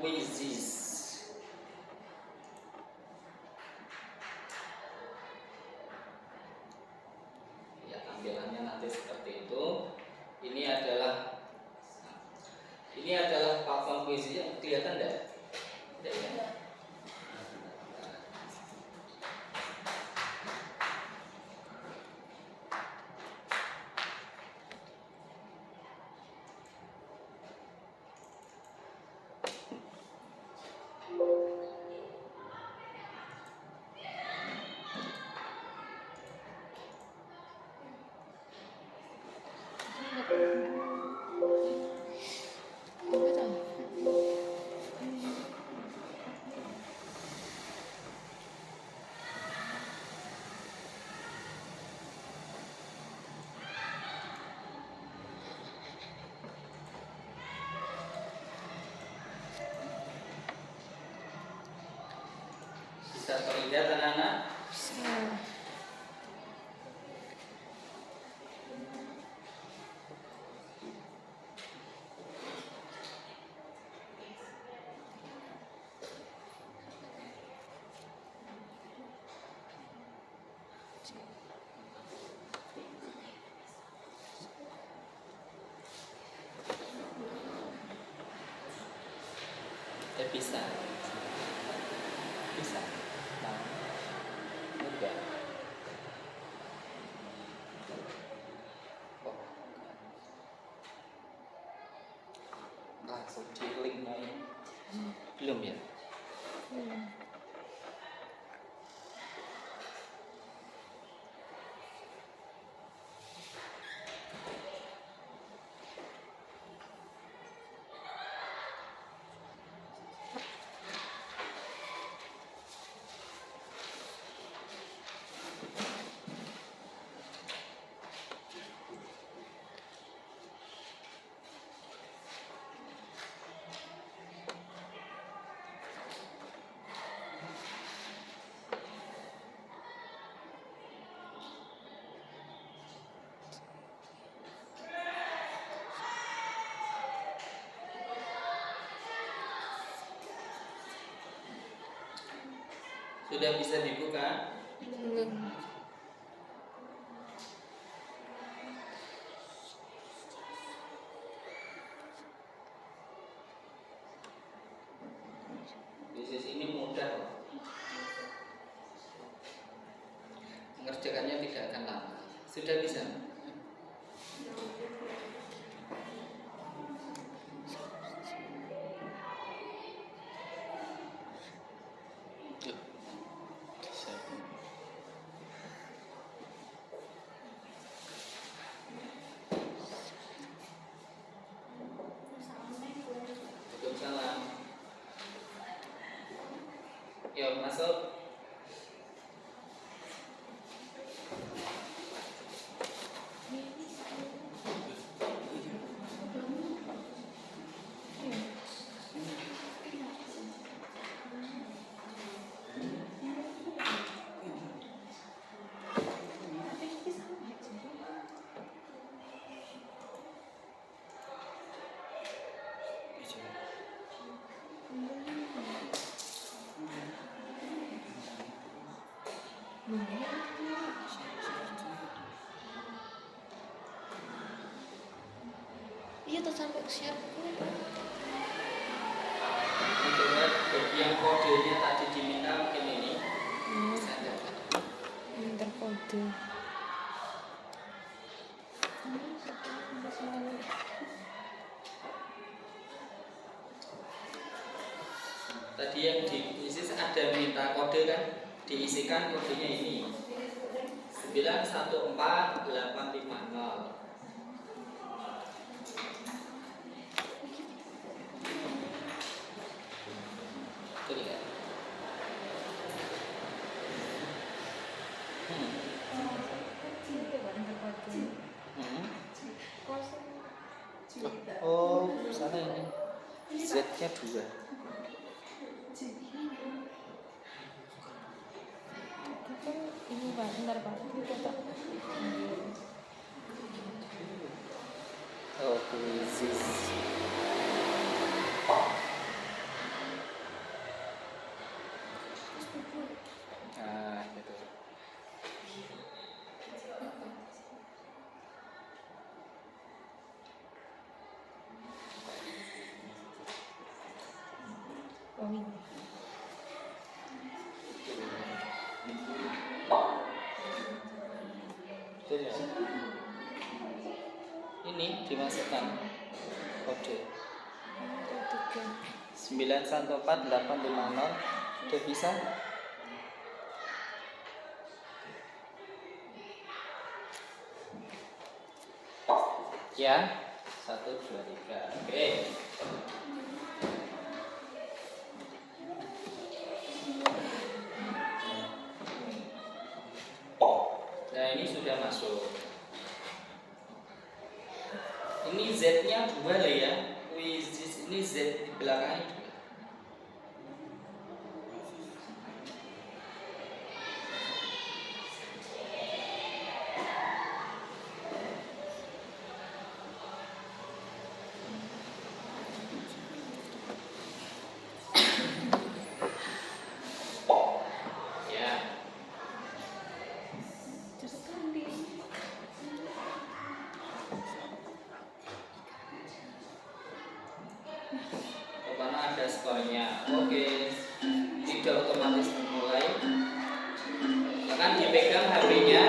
Quizis. Ya, ambil kegiatan enggak? Enggak ya? Bisa terlihat anak-anak? Bisa. Bisa. Nah, enggak. Oh. Langsung di linknya ya. Belum ya? Sudah bisa dibuka? Belum. Bisnis ini mudah loh. Mengerjakannya tidak akan lama. Sudah bisa? Waalaikumsalam. Yuk masuk. Iya tuh sampai share. Coba yang kodenya tadi diminta mungkin ini. Bisa enggak? Enter kode. Tadi yang diisi ada minta kode kan? Diisikan kodenya ini 914850. Betul ya? Oh, sana ini Z-nya 2. Ini Pak, bentar Pak. Itu Pak. Oh, krisis. Ah, itu. Oh ini. Betul ya? Ini dimasukkan kode 914850. Udah bisa? Ya, 1, 2, 3. Oke. Nah, ini sudah masuk. Ini Z-nya 2 lah ya. Ini Z di belakangnya 2. Ya. Pertama ada skornya. Oke. Tidak otomatis mulai. Akan dipegang HP-nya.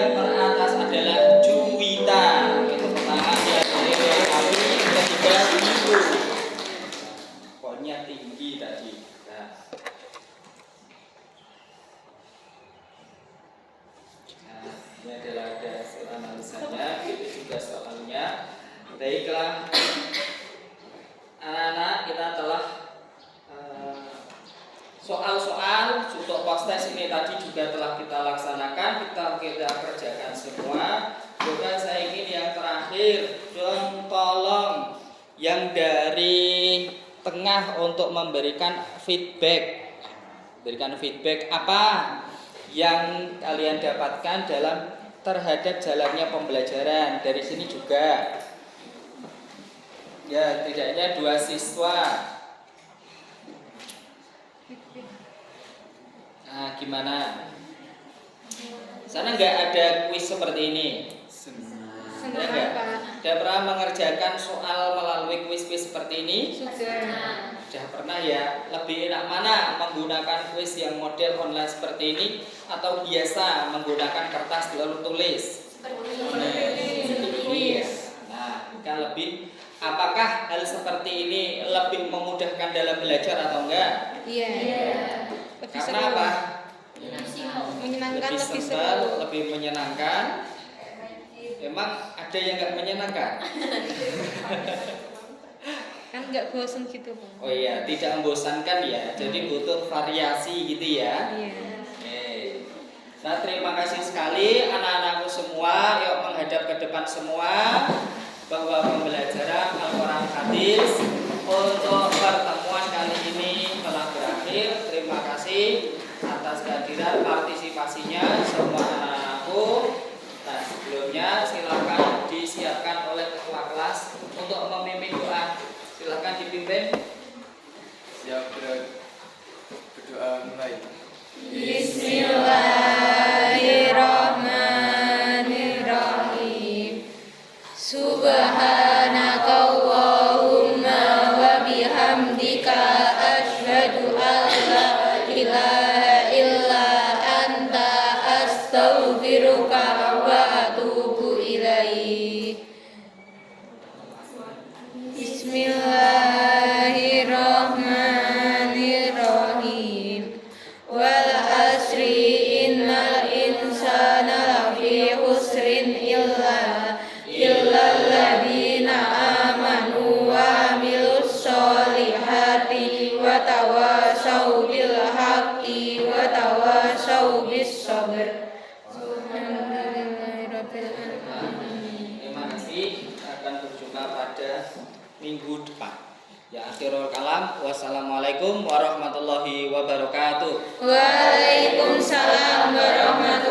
yang teratas adalah Juwita. Itu pertama ya dari kami, yang ketiga Ibu. Pokoknya tinggi tadi. Nah. Ini adalah ada hasil analisanya, itu juga soalnya. Baiklah, anak-anak, kita telah soal-soal untuk post test ini tadi juga telah kita laksanakan, kita kerjakan semua. Juga saya ingin yang terakhir, tolong yang dari tengah untuk memberikan feedback. Berikan feedback apa yang kalian dapatkan dalam terhadap jalannya pembelajaran. Dari sini juga. Ya, tidaknya 2 siswa. Nah, gimana? Sana nggak ada kuis seperti ini? Senang Ada nggak? Pak. Sudah pernah mengerjakan soal melalui kuis-kuis seperti ini? Sudah. Sudah pernah ya? Lebih enak mana menggunakan kuis yang model online seperti ini atau biasa menggunakan kertas lalu tulis? Seperti ini ya. Nah, kan lebih. Apakah hal seperti ini lebih memudahkan dalam belajar atau enggak? Iya. Lebih Karena seru. apa? Menyenangkan, Lebih lebih simpel, seru. lebih menyenangkan. Emang ada yang enggak menyenangkan? Kan nggak bosan gitu Pak. Oh iya, tidak membosankan ya. Jadi butuh variasi gitu ya. Iya. Oke. Nah, terima kasih sekali anak-anakku semua. Yuk menghadap ke depan semua. Bahwa pembelajaran Al-Quran Hadis untuk pertemuan kali ini telah berakhir. Terima kasih atas kehadiran partisipasinya semua anak-anakku. Nah, sebelumnya silakan disiapkan oleh ketua kelas untuk memimpin doa. Silakan dipimpin. Siap, berdoa mulai. Bismillahirrahmanirrahim. Subhanakallahumma wa bihamdika asyhadu an la ilaha illa anta astaghfiruka wa atubu ilaik. Bismillahirrahmanirrahim. Wal asri innal insana lafi khusrin illalladzina amanu wa amilus solihati wa tawasau bil haqqi wa tawasau bis sabr. Subhanallahirabbil alamin. Terima kasih. Akan berjumpa pada minggu depan. Ya, akhirul kalam. Wassalamualaikum warahmatullahi wabarakatuh. Waalaikumsalam warahmatullahi